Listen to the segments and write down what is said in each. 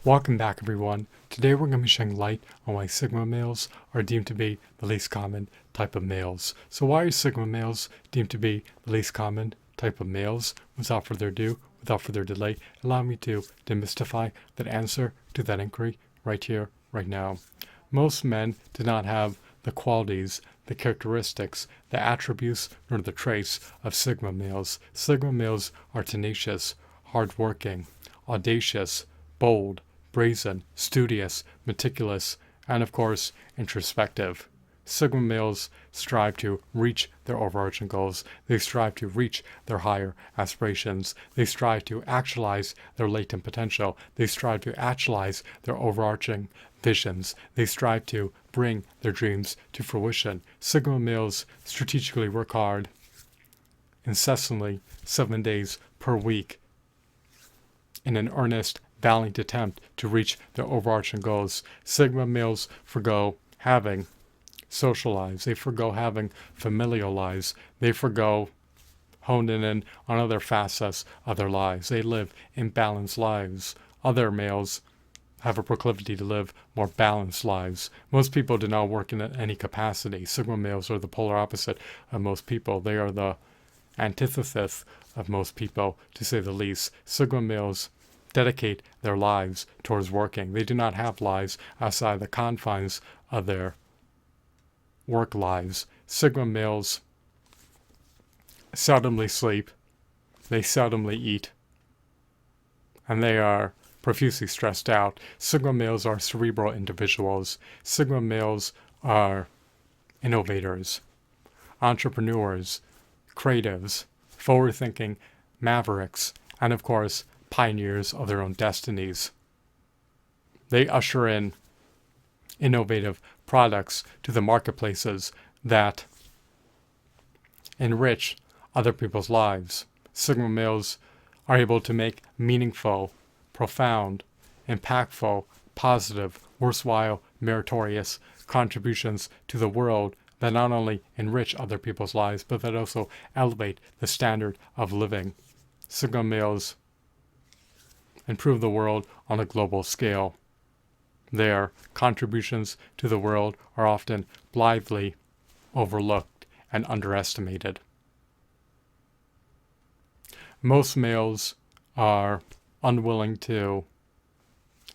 Welcome back, everyone. Today we're going to be shedding light on why Sigma males are deemed to be the least common type of males. So why are Sigma males deemed to be the least common type of males? Without further ado, without further delay, allow me to demystify that answer to that inquiry right here, right now. Most men do not have the qualities, the characteristics, the attributes, nor the traits of Sigma males. Sigma males are tenacious, hardworking, audacious, bold, brazen, studious, meticulous, and of course, introspective. Sigma males strive to reach their overarching goals. They strive to reach their higher aspirations. They strive to actualize their latent potential. They strive to actualize their overarching visions. They strive to bring their dreams to fruition. Sigma males strategically work hard, incessantly, 7 days per week, in an earnest, valiant attempt to reach their overarching goals. Sigma males forgo having social lives. They forgo having familial lives. They forgo honing in on other facets of their lives. They live imbalanced lives. Other males have a proclivity to live more balanced lives. Most people do not work in any capacity. Sigma males are the polar opposite of most people. They are the antithesis of most people, to say the least. Sigma males dedicate their lives towards working. They do not have lives outside the confines of their work lives. Sigma males seldomly sleep, they seldomly eat, and they are profusely stressed out. Sigma males are cerebral individuals. Sigma males are innovators, entrepreneurs, creatives, forward-thinking mavericks, and of course, pioneers of their own destinies. They usher in innovative products to the marketplaces that enrich other people's lives. Sigma males are able to make meaningful, profound, impactful, positive, worthwhile, meritorious contributions to the world that not only enrich other people's lives, but that also elevate the standard of living. Sigma males improve the world on a global scale. Their contributions to the world are often blithely overlooked and underestimated. Most males are unwilling to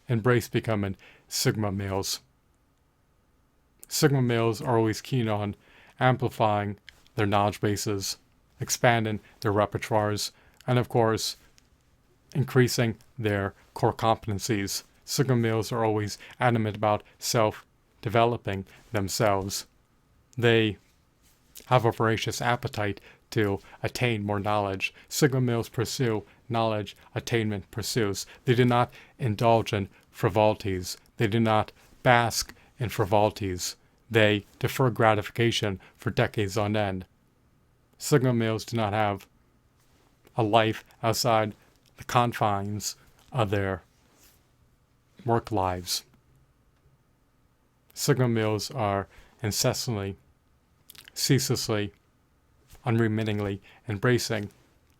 embrace becoming Sigma males. Sigma males are always keen on amplifying their knowledge bases, expanding their repertoires, and of course, increasing their core competencies. Sigma males are always adamant about self-developing themselves. They have a voracious appetite to attain more knowledge. Sigma males pursue knowledge attainment pursuits. They do not indulge in frivolities. They do not bask in frivolities. They defer gratification for decades on end. Sigma males do not have a life outside the confines of their work lives. Sigma males are incessantly, ceaselessly, unremittingly embracing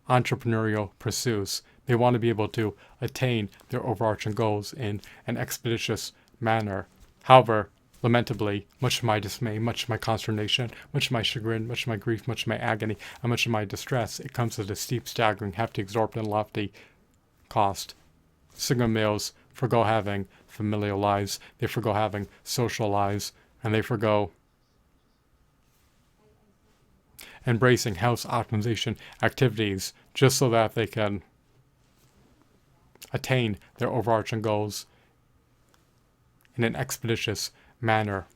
entrepreneurial pursuits. They want to be able to attain their overarching goals in an expeditious manner. However, lamentably, much of my dismay, much of my consternation, much of my chagrin, much of my grief, much of my agony, and much of my distress, it comes at a steep, staggering, hefty, exorbitant, lofty cost. Sigma males forgo having familial lives, they forgo having social lives, and they forgo embracing health optimization activities just so that they can attain their overarching goals in an expeditious manner.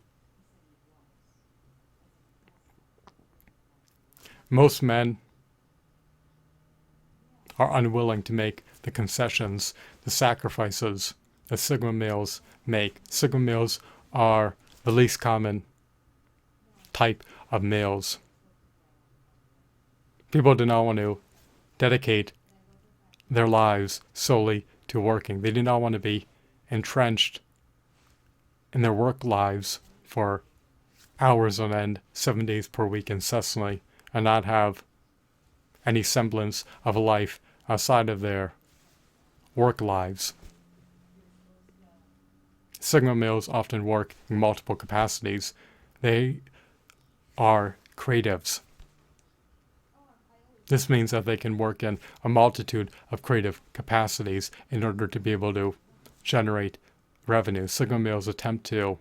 Most men are unwilling to make the concessions, the sacrifices that Sigma males make. Sigma males are the least common type of males. People do not want to dedicate their lives solely to working. They do not want to be entrenched in their work lives for hours on end, 7 days per week incessantly, and not have any semblance of a life outside of their work lives. Sigma males often work in multiple capacities. They are creatives. This means that they can work in a multitude of creative capacities in order to be able to generate revenue. Sigma males attempt to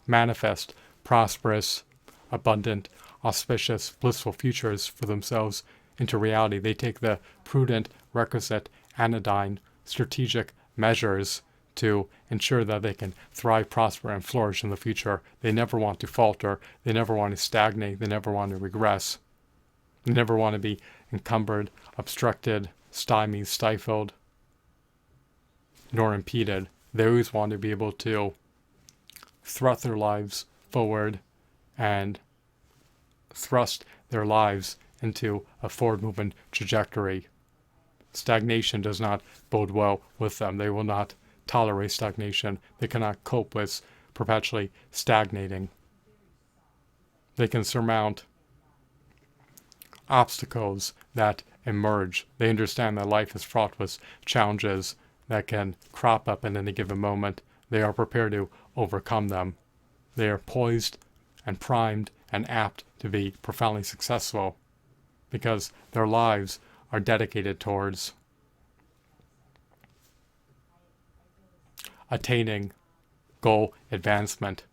manifest prosperous, abundant, auspicious, blissful futures for themselves into reality. They take the prudent, requisite, anodyne, strategic measures to ensure that they can thrive, prosper, and flourish in the future. They never want to falter. They never want to stagnate. They never want to regress. They never want to be encumbered, obstructed, stymied, stifled, nor impeded. They always want to be able to thrust their lives forward and thrust their lives into a forward-moving trajectory. Stagnation does not bode well with them. They will not tolerate stagnation. They cannot cope with perpetually stagnating. They can surmount obstacles that emerge. They understand that life is fraught with challenges that can crop up at any given moment. They are prepared to overcome them. They are poised and primed and apt to be profoundly successful because their lives are dedicated towards attaining goal advancement.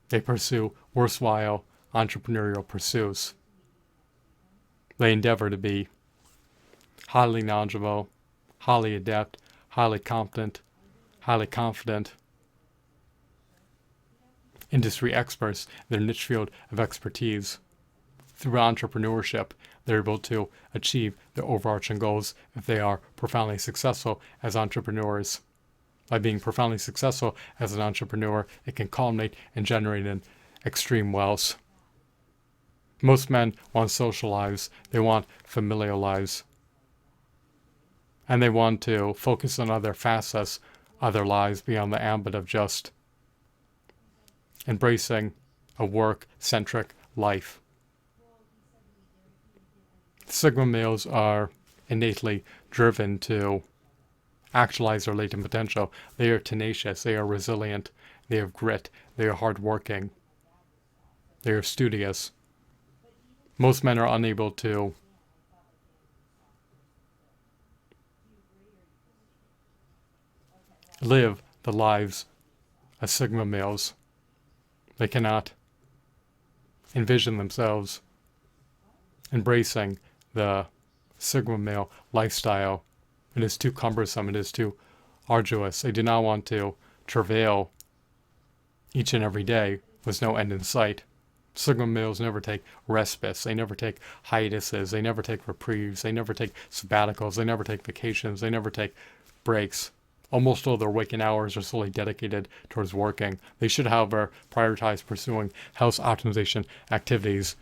They pursue worthwhile entrepreneurial pursuits. They endeavor to be highly knowledgeable, highly adept, highly competent, highly confident industry experts in their niche field of expertise. Through entrepreneurship, they're able to achieve their overarching goals if they are profoundly successful as entrepreneurs. By being profoundly successful as an entrepreneur, it can culminate and generate an extreme wealth. Most men want social lives. They want familial lives. And they want to focus on other facets of their lives beyond the ambit of just embracing a work-centric life. Sigma males are innately driven to actualize their latent potential. They are tenacious. They are resilient. They have grit. They are hardworking. They are studious. Most men are unable to live the lives of Sigma males. They cannot envision themselves embracing the Sigma male lifestyle. It is too cumbersome. It is too arduous. They do not want to travail each and every day with no end in sight. Sigma males never take respites. They never take hiatuses. They never take reprieves. They never take sabbaticals. They never take vacations. They never take breaks. Almost all their waking hours are solely dedicated towards working. They should, however, prioritize pursuing health optimization activities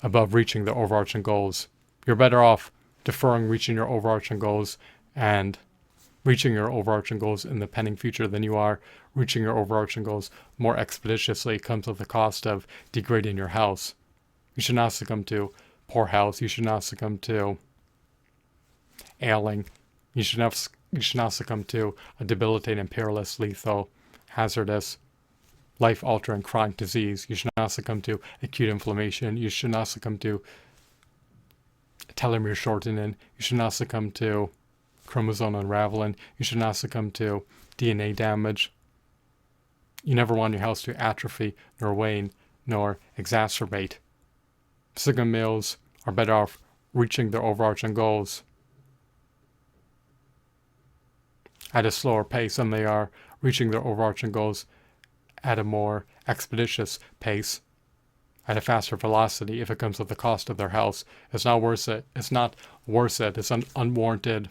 above reaching their overarching goals. You're better off deferring reaching your overarching goals and reaching your overarching goals in the pending future than you are reaching your overarching goals more expeditiously. It comes at the cost of degrading your health. You should not succumb to poor health. You should not succumb to ailing. You should not succumb to a debilitating, perilous, lethal, hazardous, life-altering chronic disease. You should not succumb to acute inflammation. You should not succumb to telomere shortening. You should not succumb to chromosome unraveling. You should not succumb to DNA damage. You never want your health to atrophy, nor wane, nor exacerbate. Sigma males are better off reaching their overarching goals at a slower pace than they are reaching their overarching goals at a more expeditious pace, at a faster velocity if it comes at the cost of their health. It's not worth it. It's not worth it. It's an unwarranted,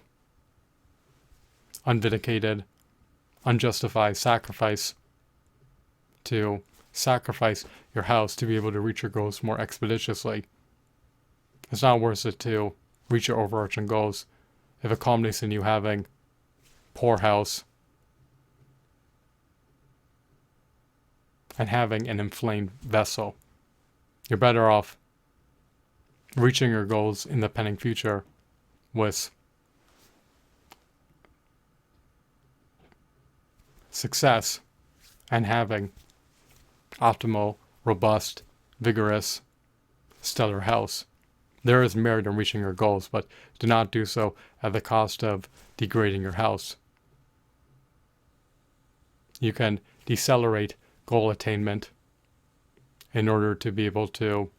unvindicated, unjustified sacrifice to sacrifice your health to be able to reach your goals more expeditiously. It's not worth it to reach your overarching goals if it culminates in you having poor health and having an inflamed vessel. You're better off reaching your goals in the pending future with success and having optimal, robust, vigorous, stellar health. There is merit in reaching your goals, but do not do so at the cost of degrading your health. You can decelerate goal attainment in order to be able to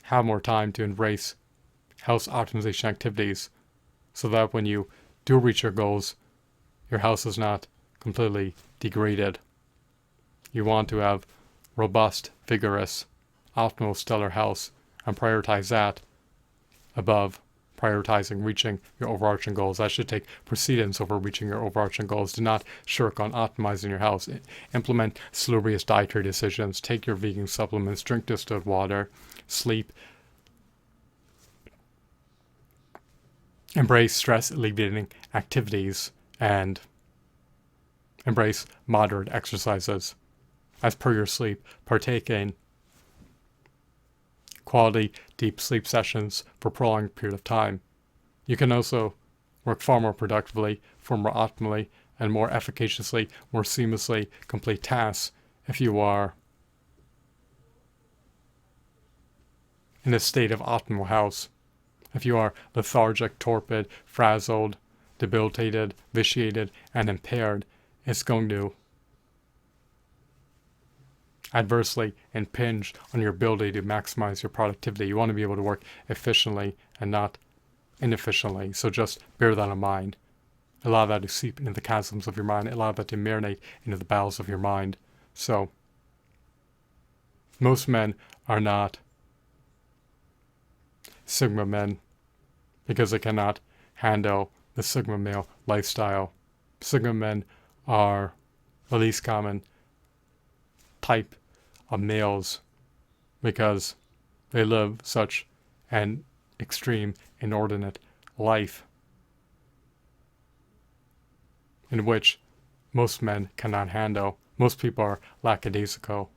have more time to embrace health optimization activities so that when you do reach your goals, your health is not completely degraded. You want to have robust, vigorous, optimal, stellar health and prioritize that above prioritizing reaching your overarching goals. That should take precedence over reaching your overarching goals. Do not shirk on optimizing your health. Implement salubrious dietary decisions. Take your vegan supplements. Drink distilled water. Sleep. Embrace stress alleviating activities and embrace moderate exercises. As per your sleep, partake in quality deep sleep sessions for a prolonged period of time. You can also work far more productively, far more optimally, and more efficaciously, more seamlessly complete tasks if you are in a state of optimal health. If you are lethargic, torpid, frazzled, debilitated, vitiated, and impaired, it's going to adversely impinge on your ability to maximize your productivity. You want to be able to work efficiently and not inefficiently. So just bear that in mind. Allow that to seep into the chasms of your mind. Allow that to marinate into the bowels of your mind. So most men are not Sigma men because they cannot handle the Sigma male lifestyle. Sigma men are the least common type of males because they live such an extreme, inordinate life in which most men cannot handle. Most people are lackadaisical.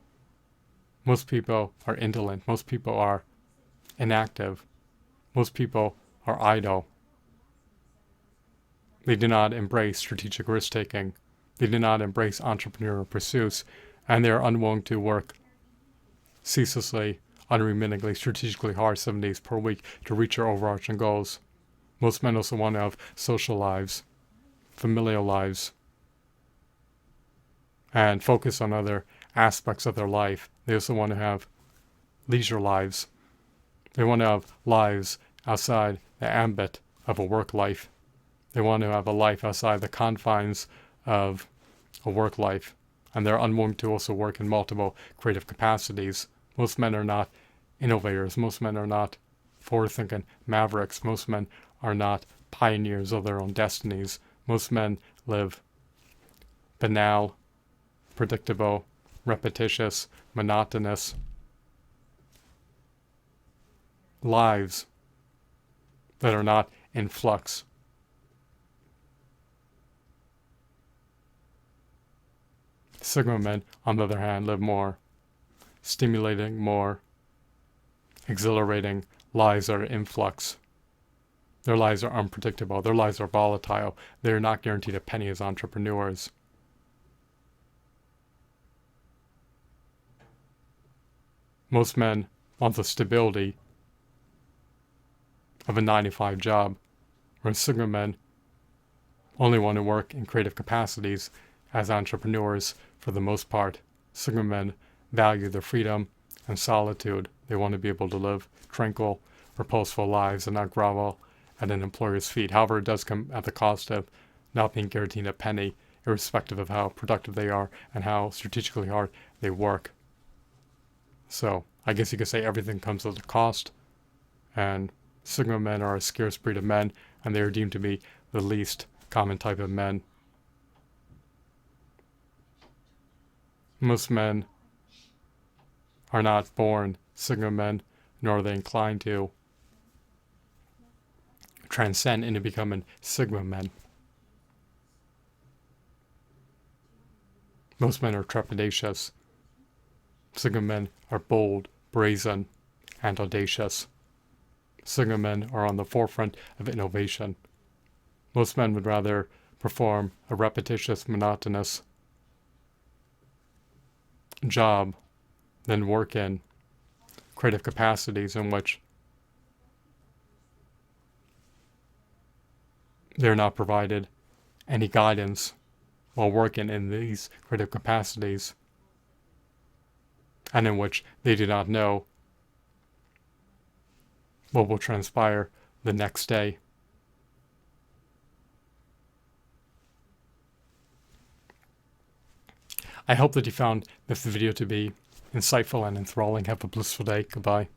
Most people are indolent. Most people are inactive. Most people are idle. They do not embrace strategic risk-taking. They do not embrace entrepreneurial pursuits, and they are unwilling to work ceaselessly, unremittingly, strategically hard 7 days per week to reach your overarching goals. Most men also want to have social lives, familial lives, and focus on other aspects of their life. They also want to have leisure lives. They want to have lives outside the ambit of a work life. They want to have a life outside the confines of a work life. And they're unwilling to also work in multiple creative capacities. Most men are not innovators. Most men are not forward-thinking mavericks. Most men are not pioneers of their own destinies. Most men live banal, predictable, repetitious, monotonous lives that are not in flux. Sigma men, on the other hand, live more stimulating, more exhilarating lives that are in flux. Their lives are unpredictable. Their lives are volatile. They are not guaranteed a penny as entrepreneurs. Most men want the stability of a 9-to-5 job, whereas Sigma men only want to work in creative capacities as entrepreneurs for the most part. Sigma men value their freedom and solitude. They want to be able to live tranquil, reposeful lives and not grovel at an employer's feet. However, it does come at the cost of not being guaranteed a penny, irrespective of how productive they are and how strategically hard they work. So I guess you could say everything comes at a cost, and Sigma men are a scarce breed of men, and they are deemed to be the least common type of men. Most men are not born Sigma men, nor are they inclined to transcend into becoming Sigma men. Most men are trepidatious. Sigma men are bold, brazen, and audacious. Sigma men are on the forefront of innovation. Most men would rather perform a repetitious, monotonous job than work in creative capacities in which they're not provided any guidance while working in these creative capacities, and in which they do not know what will transpire the next day. I hope that you found this video to be insightful and enthralling. Have a blissful day. Goodbye.